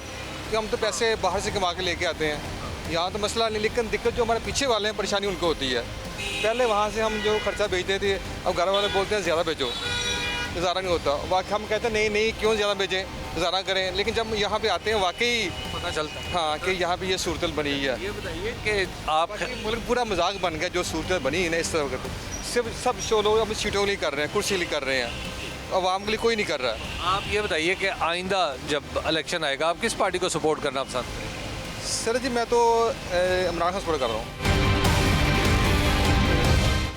कि हम तो पैसे बाहर से कमा के लेके आते हैं। यहाँ तो मसला नहीं, लेकिन दिक्कत जो हमारे पीछे वाले हैं परेशानी उनको होती है। पहले वहाँ से हम जो खर्चा भेजते थे, अब घर वाले बोलते हैं ज़्यादा भेजो, गुजारा नहीं होता। वाकई हम कहते हैं नहीं क्यों ज़्यादा भेजें, गुजारा करें, लेकिन जब यहाँ पे आते हैं वाकई पता चलता है हाँ कि यहाँ पे ये सूरत बनी है। ये बताइए कि आप मुल्क पूरा मजाक बन गया, जो सूरत बनी है ना इस तरह करते सिर्फ सब शो लोग अपनी सीटों के लिए कर रहे हैं, कुर्सी लिए कर रहे हैं, आवाम के लिए कोई नहीं कर रहा है। आप ये बताइए कि आइंदा जब इलेक्शन आएगा आप किस पार्टी को सपोर्ट करना पसंद करें? सर जी मैं तो इमरान खान सपोर्ट कर रहा हूँ।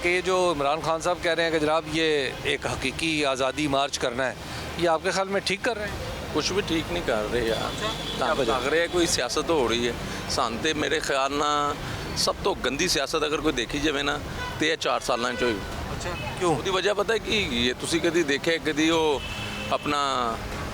कि जो इमरान खान साहब कह रहे हैं कि जनाब ये एक हकीकी आज़ादी मार्च करना है, ये आपके ख्याल में ठीक कर रहे हैं? कुछ भी ठीक नहीं कर रहे यार, लग रहा है कोई सियासत तो हो रही है सांते। मेरे ख्याल ना सब तो गंदी सियासत अगर कोई देखी जाए ना तो ये 4 साल चो। अच्छा क्यों? ਉਹਦੀ वजह पता है कि ये तुसी कभी देखे कभी वो अपना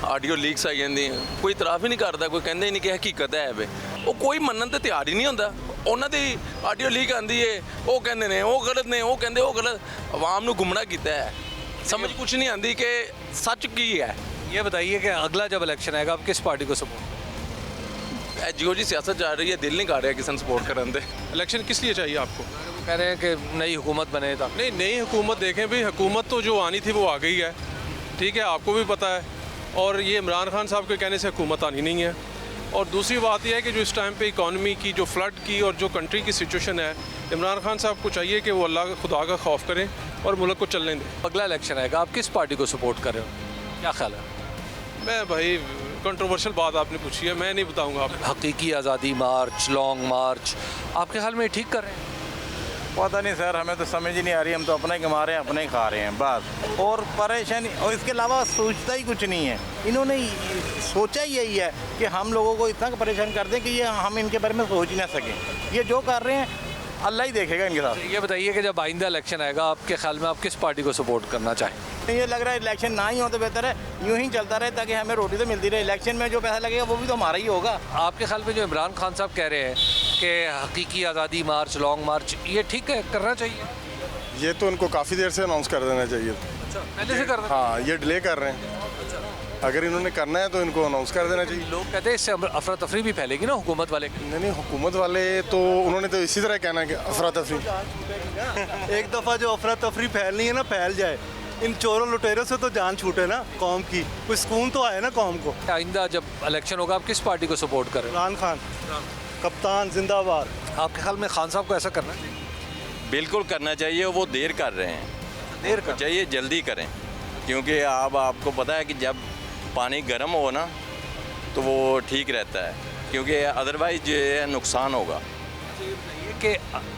ਆਡੀਓ ਲੀਕਸ ਆਈ ਜਾਂਦੀ ਕੋਈ ਇਤਰਾਫ ਹੀ ਨਹੀਂ ਕਰਦਾ, ਕੋਈ ਕਹਿੰਦਾ ਹੀ ਨਹੀਂ ਕਿ ਹਕੀਕਤ ਹੈ ਵੇ, ਉਹ ਕੋਈ ਮੰਨਣ ਤੇ ਤਿਆਰ ਹੀ ਨਹੀਂ ਹੁੰਦਾ। ਉਹਨਾਂ ਦੀ ਆਡੀਓ ਲੀਕ ਆਂਦੀ ਏ, ਉਹ ਕਹਿੰਦੇ ਨੇ ਉਹ ਗਲਤ ਨੇ, ਉਹ ਕਹਿੰਦੇ ਉਹ ਗਲਤ, ਆਵਾਮ ਨੂੰ ਗੁੰਮਰਾਹ ਕੀਤਾ ਹੈ, समझ कुछ नहीं आती कि सच की है। ये बताइए कि अगला जब इलेक्शन आएगा आप किस पार्टी को सपोर्ट? जियो जी सियासत जा रही है, दिल नहीं कर रहा किसी ने सपोर्ट करने दे। इलेक्शन किस लिए चाहिए आपको? कह रहे हैं कि नई हुकूमत बने था। नहीं, नई हुकूमत देखें भाई, हुकूमत तो जो आनी थी वो आ गई है, ठीक है, आपको भी पता है, और ये इमरान खान साहब के कहने से हुकूमत आनी नहीं है। और दूसरी बात यह है कि जो इस टाइम पे इकॉनमी की जो फ्लड की और जो कंट्री की सिचुएशन है, इमरान खान साहब को चाहिए कि वो अल्लाह खुदा का खौफ करें और मुल्क को चलने दें। अगला इलेक्शन आएगा आप किस पार्टी को सपोर्ट कर रहे हो, क्या ख्याल है? मैं भाई कंट्रोवर्शियल बात आपने पूछी है, मैं नहीं बताऊंगा आपको। हकीकी आज़ादी मार्च, लॉन्ग मार्च, आपके ख्याल में ठीक कर रहे हैं? पता नहीं सर, हमें तो समझ ही नहीं आ रही, हम तो अपना ही कमा रहे हैं, अपना ही खा रहे हैं बस, और परेशानी, और इसके अलावा सोचता ही कुछ नहीं है। इन्होंने सोचा ही यही है कि हम लोगों को इतना परेशान कर दें कि ये हम इनके बारे में सोच ही ना सकें। ये जो कर रहे हैं अल्लाह ही देखेगा इनके साथ। ये बताइए कि जब आइंदा इलेक्शन आएगा आपके ख्याल में आप किस पार्टी को सपोर्ट करना चाहें? ये लग रहा है इलेक्शन ना ही हो तो बेहतर है, यूं ही चलता रहे ताकि हमें रोटी तो मिलती रहे। इलेक्शन में जो पैसा लगेगा वो भी तो हमारा ही होगा। आपके ख्याल में जो इमरान खान साहब कह रहे हैं कि हकीकी आज़ादी मार्च, लॉन्ग मार्च, ये ठीक है, करना चाहिए? ये तो उनको काफ़ी देर से अनाउंस कर देना चाहिए। अच्छा, पहले से कर रहे हैं? हाँ, ये डिले कर रहे हैं। अगर इन्होंने करना है तो इनको अनाउंस कर देना चाहिए। लोग कहते हैं इससे अफरा तफरी भी फैलेगी ना हुकूमत वाले। नहीं, हुकूमत वाले तो उन्होंने तो इसी तरह कहना है कि अफरा तफरी। एक दफ़ा जो अफरा तफरी फैलनी है ना, फैल जाए। इन चोरों लुटेरों से तो जान छूटे ना कौम की, कोई सुकून तो आए ना कौम को। आइंदा जब इलेक्शन होगा आप किस पार्टी को सपोर्ट करें? इमरान खान कप्तान जिंदाबाद। आपके ख्याल में खान साहब को ऐसा करना है? बिल्कुल करना चाहिए, वो देर कर रहे हैं। देर कर चाहिए, जल्दी करें, क्योंकि आपको पता है कि जब पानी गर्म हो ना तो वो ठीक रहता है, क्योंकि अदरवाइज जो है नुकसान होगा। कि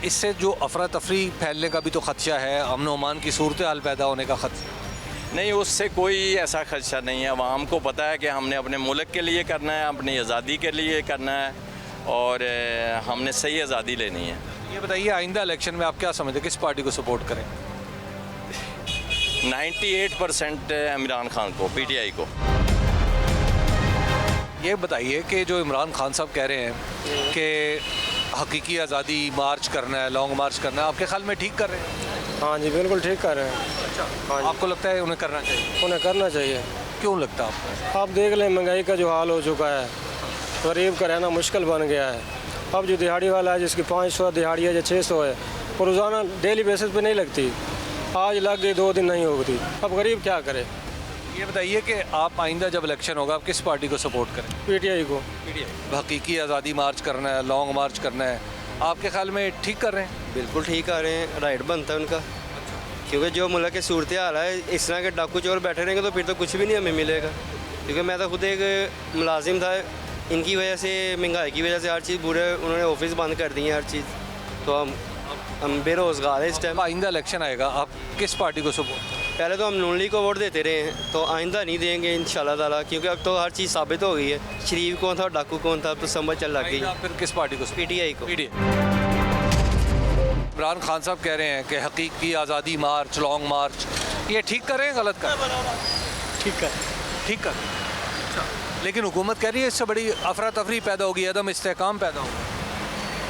इससे जो अफरा तफरी फैलने का भी तो खदशा है, अमन अमान की सूरत हाल पैदा होने का खदशा? नहीं, उससे कोई ऐसा खदशा नहीं है। आवाम को पता है कि हमने अपने मुल्क के लिए करना है, अपनी आज़ादी के लिए करना है, और हमने सही आज़ादी लेनी है। ये बताइए आइंदा इलेक्शन में आप क्या समझते हैं किस पार्टी को सपोर्ट करें? 98% इमरान खान को, PTI को। ये बताइए कि जो इमरान खान साहब कह रहे हैं कि हकीकी आज़ादी मार्च करना है, लॉन्ग मार्च करना है, आपके ख्याल में ठीक कर रहे हैं? हाँ जी, बिल्कुल ठीक कर रहे हैं। अच्छा, हाँ, आपको लगता है उन्हें करना चाहिए? उन्हें करना चाहिए। क्यों लगता है आपको? आप देख लें महंगाई का जो हाल हो चुका है, गरीब का रहना मुश्किल बन गया है। अब जो दिहाड़ी वाला है जिसकी 500 दिहाड़ी है या 600 है, वो रोज़ाना डेली बेसिस पे नहीं लगती, आज लग गई 2 दिन नहीं होती, अब गरीब क्या करे? ये बताइए कि आप आइंदा जब इलेक्शन होगा आप किस पार्टी को सपोर्ट करें? पीटीआई को। हकीकी आज़ादी मार्च करना है, लॉन्ग मार्च करना है, आपके ख्याल में ठीक कर रहे हैं? बिल्कुल ठीक कर रहे हैं, राइट बनता है उनका। क्योंकि जो मुल्क की सूरत हाल है, इस तरह के डाकू चोर बैठे रहेंगे तो फिर तो कुछ भी नहीं हमें मिलेगा। क्योंकि मैं तो खुद एक मुलाजिम था, इनकी वजह से, महंगाई की वजह से हर चीज़ बुरे, उन्होंने ऑफिस बंद कर दिए हर चीज़, तो हम बेरोज़गार हैं इस टाइम। आइंदा इलेक्शन आएगा, आप किस पार्टी को सपोर्ट? पहले तो हम नून लीग को वोट देते रहे हैं, तो आइंदा नहीं देंगे इंशाल्लाह ताला, क्योंकि अब तो हर चीज़ साबित हो गई है, शरीफ कौन था और डाकू कौन था, अब तो समझ चल लग गई। फिर किस पार्टी को? पीटीआई को। इमरान खान साहब कह रहे हैं कि हकीकी आज़ादी मार्च, लॉन्ग मार्च, ये ठीक कर रहे हैं गलत कर? ठीक कर। लेकिन हुकूमत कह रही है इससे बड़ी अफरा तफरी पैदा होगी, अदम इस्तेहकाम पैदा होगा।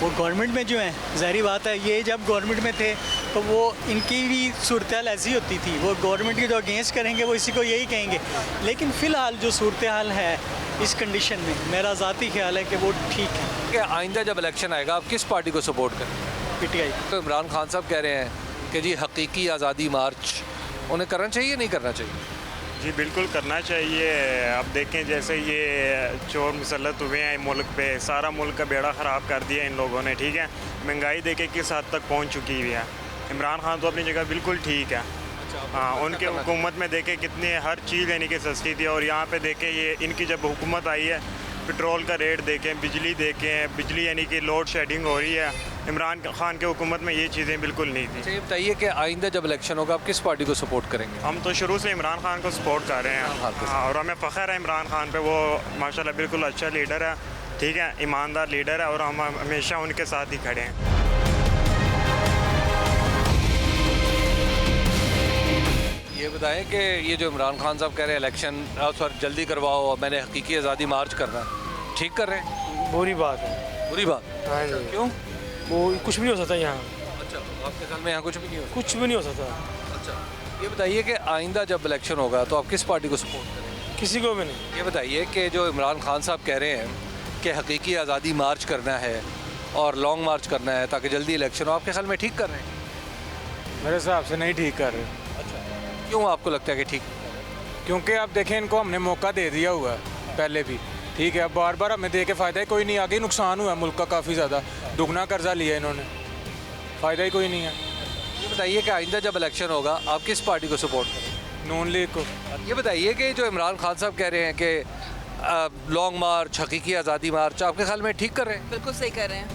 वो गवर्नमेंट में जो है, ज़ाहिर बात है, ये जब गवर्नमेंट में थे तो वो इनकी भी सूरत हाल ऐसी होती थी, वो गवर्नमेंट की जो अगेंस्ट करेंगे वो इसी को यही कहेंगे। लेकिन फ़िलहाल जो सूरत हाल है इस कंडीशन में, मेरा ज़ाती ख्याल है कि वो ठीक है। कि आइंदा जब इलेक्शन आएगा आप किस पार्टी को सपोर्ट करें? पीटीआई। तो इमरान खान साहब कह रहे हैं कि जी हकीकी आज़ादी मार्च उन्हें करना चाहिए, नहीं करना चाहिए? जी बिल्कुल करना चाहिए। अब देखें जैसे ये चोर मुसल्लत हुए हैं मुल्क पे, सारा मुल्क का बेड़ा ख़राब कर दिया इन लोगों ने, ठीक है। महंगाई देखे किस हद तक पहुंच चुकी हुई है। इमरान खान तो अपनी जगह बिल्कुल ठीक है। हाँ, उनके हुकूमत में देखे कितनी हर चीज़ यानी कि सस्ती थी, और यहाँ पे देखें ये इनकी जब हुकूमत आई है, पेट्रोल का रेट देखें, बिजली देखें, बिजली यानी कि लोड शेडिंग हो रही है। इमरान खान के हुकूमत में ये चीज़ें बिल्कुल नहीं थी। ये बताइए कि आइंदा जब इलेक्शन होगा आप किस पार्टी को सपोर्ट करेंगे? हम तो शुरू से इमरान खान को सपोर्ट कर रहे हैं, और हमें फ़ख्र है इमरान खान पे। वो माशाल्लाह बिल्कुल अच्छा लीडर है, ठीक है, ईमानदार लीडर है, और हम हमेशा उनके साथ ही खड़े हैं। ये बताएं कि ये जो इमरान खान साहब कह रहे हैं इलेक्शन सर जल्दी करवाओ, मैंने हकीकी आज़ादी मार्च करना है, ठीक कर रहे हैं? बुरी बात है। बुरी बात? हाँ जी। क्यों? वो कुछ भी नहीं हो सकता यहाँ। अच्छा, आपके ख्याल में यहाँ कुछ भी नहीं हो? कुछ भी नहीं हो सकता। अच्छा, ये बताइए कि आइंदा जब इलेक्शन होगा तो आप किस पार्टी को सपोर्ट करेंगे? किसी को भी नहीं। ये बताइए कि जो इमरान खान साहब कह रहे हैं कि हकीकी आज़ादी मार्च करना है और लॉन्ग मार्च करना है ताकि जल्दी इलेक्शन हो, आपके ख्याल में ठीक कर रहे हैं? मेरे हिसाब से नहीं ठीक कर रहे। अच्छा, क्यों आपको लगता है कि ठीक? क्योंकि आप देखें इनको हमने मौका दे दिया हुआ है पहले भी, ठीक है। अब बार बार हमें दे के फ़ायदा ही कोई नहीं, आगे नुकसान हुआ है मुल्क का काफ़ी ज़्यादा, दुगना कर्जा लिया इन्होंने, फ़ायदा ही कोई नहीं है। ये बताइए कि आइंदा जब इलेक्शन होगा आप किस पार्टी को सपोर्ट करें? नून लीग को। ये बताइए कि जो इमरान खान साहब कह रहे हैं कि लॉन्ग मार्च, हकीकी आज़ादी मार्च, आपके ख्याल में ठीक कर रहे हैं? बिल्कुल सही कर रहे हैं।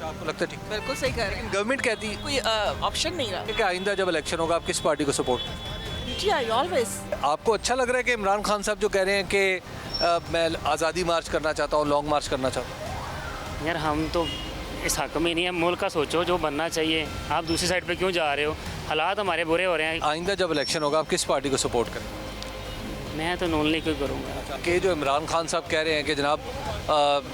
आपको लगता है ठीक? बिल्कुल सही कर रहे हैं। गवर्नमेंट कहती है कोई ऑप्शन नहीं रहा कि आइंदा जब इलेक्शन होगा आप किस पार्टी को सपोर्ट करें? PTI always. आपको अच्छा लग रहा है कि इमरान खान साहब जो कह रहे हैं कि मैं आज़ादी मार्च करना चाहता हूँ, लॉन्ग मार्च करना चाहता हूँ? यार हम तो इस हक में नहीं है, मुल्क का सोचो जो बनना चाहिए, आप दूसरी साइड पे क्यों जा रहे हो? हालात हमारे बुरे हो रहे हैं। आइंदा जब इलेक्शन होगा आप किस पार्टी को सपोर्ट करें? मैं तो नॉन लीग को करूँगा। कि जो इमरान खान साहब कह रहे हैं कि जनाब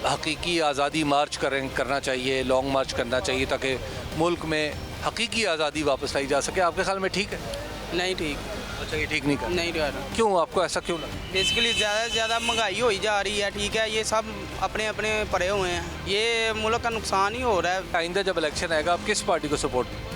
हकीकी आज़ादी मार्च करना चाहिए, लॉन्ग मार्च करना चाहिए ताकि मुल्क में हकीकी आज़ादी वापस लाई जा सके, आपके ख्याल में ठीक है? नहीं ठीक। अच्छा, ये ठीक नहीं कर नहीं कर रहा। क्यों, आपको ऐसा क्यों लगा? बेसिकली ज़्यादा से ज़्यादा महंगाई हो जा रही है, ठीक है, ये सब अपने अपने पड़े हुए हैं, ये मुल्क का नुकसान ही हो रहा है। आइंदा जब इलेक्शन आएगा आप किस पार्टी को सपोर्ट करें?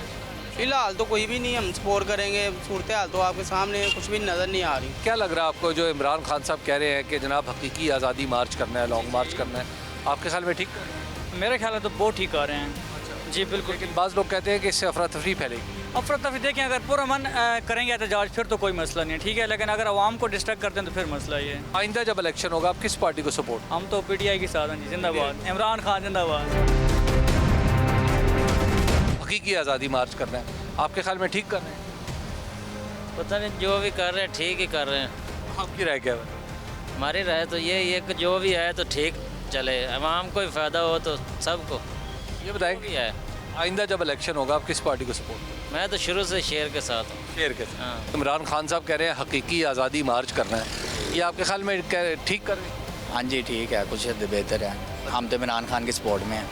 फिलहाल तो कोई भी नहीं हम सपोर्ट करेंगे, सूरत हाल तो आपके सामने कुछ भी नज़र नहीं आ रही। क्या लग रहा है आपको जो इमरान खान साहब कह रहे हैं कि जनाब हकीकी आज़ादी मार्च करना है, लॉन्ग मार्च करना है, आपके ख्याल में ठीक कर रहे हैं? मेरे ख्याल में तो बहुत ठीक कर रहे हैं। जी बिल्कुल। लेकिन बाज़ लोग कहते हैं कि इससे अफरा तफरी फैलेगी। अफरा तफरी देखें, अगर पूरा मन करेंगे एहतजाज फिर तो कोई मसला नहीं है, ठीक है, लेकिन अगर आवाम को डिस्ट्रैक्ट करते हैं तो फिर मसला ये है। आइंदा जब इलेक्शन होगा आप किस पार्टी को सपोर्ट? हम तो पीटीआई के साथ हैं जी, जिंदाबाद इमरान खान जिंदाबाद। हकीकी आज़ादी मार्च करना है, आपके ख्याल में ठीक कर रहे हैं? पता नहीं, जो भी कर रहे हैं ठीक ही कर रहे हैं। आपकी राय क्या है? हमारी राय तो ये है कि जो भी है तो ठीक चले, आवाम को भी फ़ायदा हो तो सबको। ये बताएं कि है आइंदा जब इलेक्शन होगा आप किस पार्टी को सपोर्ट करें? मैं तो शुरू से शेर के साथ हूँ। शेर के साथ। इमरान खान साहब कह रहे हैं हकीकी आज़ादी मार्च करना है, ये आपके ख्याल में ठीक कर रहे हैं? हाँ जी ठीक है, कुछ बेहतर है। हम तो इमरान खान के सपोर्ट में हैं।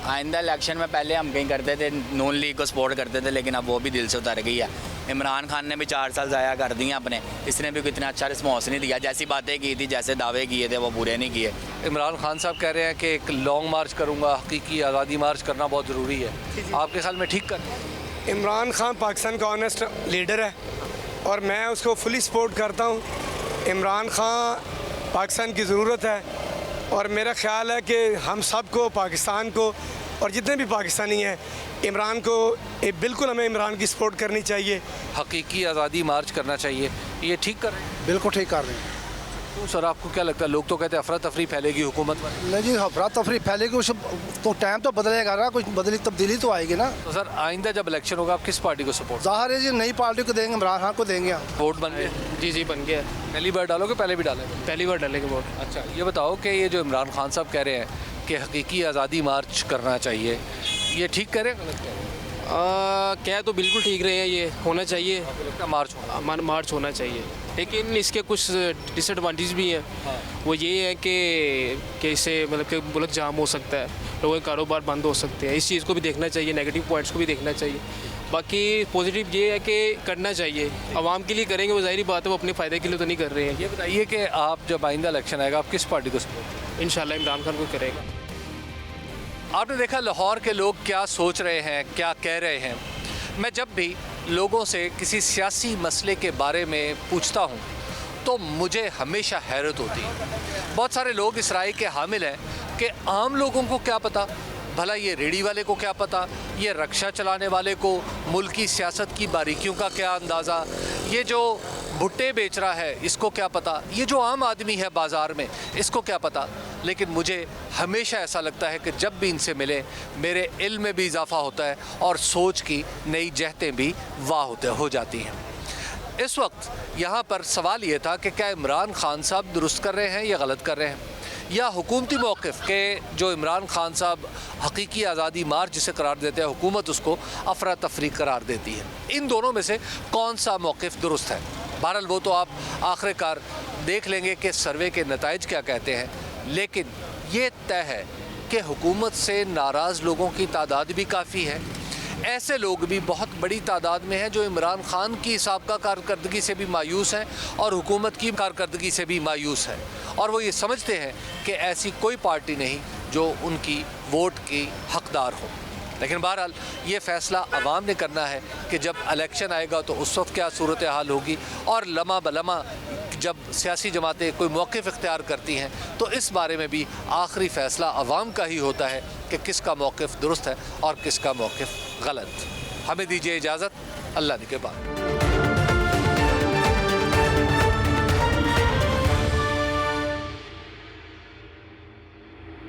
आइंदा इलेक्शन में पहले हम कहीं करते थे, नून लीग को सपोर्ट करते थे, लेकिन अब वो भी दिल से उतर गई है। इमरान खान ने भी 4 साल ज़ाया कर दिए अपने, इसने भी कितना अच्छा रिस्पॉन्स नहीं दिया, जैसी बातें की थी, जैसे दावे किए थे वो पूरे नहीं किए। इमरान खान साहब कह रहे हैं कि एक लॉन्ग मार्च करूँगा, हकीकी आज़ादी मार्च करना बहुत ज़रूरी है, आपके ख्याल में ठीक कर? इमरान खान पाकिस्तान का ऑनेस्ट लीडर है, और मैं उसको फुली सपोर्ट करता हूँ। इमरान खान पाकिस्तान की ज़रूरत है और मेरा ख़्याल है कि हम सबको, पाकिस्तान को और जितने भी पाकिस्तानी हैं, इमरान को बिल्कुल हमें इमरान की सपोर्ट करनी चाहिए। हकीकी आज़ादी मार्च करना चाहिए, ये ठीक कर रहे हैं? बिल्कुल ठीक कर रहे हैं। तो सर आपको क्या लगता है, लोग तो कहते हैं अफरा तफरी फैलेगी हुकूमत में? नहीं जी, अफरा तफरी फैलेगी उस तो टाइम तो बदलेगा ना, कुछ तब्दीली तो आएगी ना। तो सर आइंदा जब इलेक्शन होगा आप किस पार्टी को सपोर्ट? ज़ाहिर है जी, नई पार्टी को देंगे, इमरान खान को देंगे। वोट बन गया? जी जी बन गया। पहली बार डालोगे, पहले भी डाले? पहली बार डालेंगे वोट। अच्छा, ये बताओ कि ये जो इमरान खान साहब कह रहे हैं कि हकीकी आज़ादी मार्च करना चाहिए, ये ठीक कह रहे हैं, गलत कह रहे हैं? क्या तो बिल्कुल ठीक रहे हैं, ये होना चाहिए। मार्च होना चाहिए, लेकिन इसके कुछ डिसएडवांटेज भी हैं। वो ये है कि इससे मतलब कि मुल्क जाम हो सकता है, लोगों के कारोबार बंद हो सकते हैं। इस चीज़ को भी देखना चाहिए, नेगेटिव पॉइंट्स को भी देखना चाहिए। बाकी पॉजिटिव ये है कि करना चाहिए, आवाम के लिए करेंगे, वो ज़ाहिर बात है, वो अपने फ़ायदे के लिए तो नहीं कर रहे हैं। ये बताइए कि आप जब आइंदा इलेक्शन आएगा आप किस पार्टी को सपोर्ट? इंशाल्लाह इमरान खान को करेगा। आपने देखा लाहौर के लोग क्या सोच रहे हैं, क्या कह रहे हैं। मैं जब भी लोगों से किसी सियासी मसले के बारे में पूछता हूँ तो मुझे हमेशा हैरत होती है। बहुत सारे लोग इस राय के हामिल हैं कि आम लोगों को क्या पता, भला ये रेडी वाले को क्या पता, ये रक्षा चलाने वाले को मुल्क की सियासत की बारीकियों का क्या अंदाज़ा, ये जो भुट्टे बेच रहा है इसको क्या पता, ये जो आम आदमी है बाज़ार में इसको क्या पता। लेकिन मुझे हमेशा ऐसा लगता है कि जब भी इनसे मिले मेरे इल्म में भी इजाफ़ा होता है और सोच की नई जहतें भी वाह हो जाती हैं। इस वक्त यहाँ पर सवाल ये था कि क्या इमरान खान साहब दुरुस्त कर रहे हैं या गलत कर रहे हैं, या हुकूमती मौक़िफ़ के जो इमरान खान साहब हकीकी आज़ादी मार्च जिसे करार देते हैं, हुकूमत उसको अफरा तफरी करार देती है। इन दोनों में से कौन सा मौक़िफ़ दुरुस्त है? बहरहाल वो तो आप आखिरकार देख लेंगे कि सर्वे के नताइज क्या कहते हैं। लेकिन ये तय है कि हुकूमत से नाराज़ लोगों की तादाद भी काफ़ी है। ऐसे लोग भी बहुत बड़ी तादाद में हैं जो इमरान खान की साबका कारकर्दगी से भी मायूस हैं और हुकूमत की कारकर्दगी से भी मायूस हैं, और वो ये समझते हैं कि ऐसी कोई पार्टी नहीं जो उनकी वोट की हकदार हो। लेकिन बहरहाल ये फ़ैसला अवाम ने करना है कि जब इलेक्शन आएगा तो उस वक्त क्या सूरत हाल होगी, और लम्हा बलम्हा जब सियासी जमातें कोई मौक़िफ़ इख्तियार करती हैं तो इस बारे में भी आखिरी फ़ैसला अवाम का ही होता है कि किसका मौक़िफ़ दुरुस्त है और किसका मौक़िफ़ गलत। हमें दीजिए इजाज़त, अल्लाह के बाद।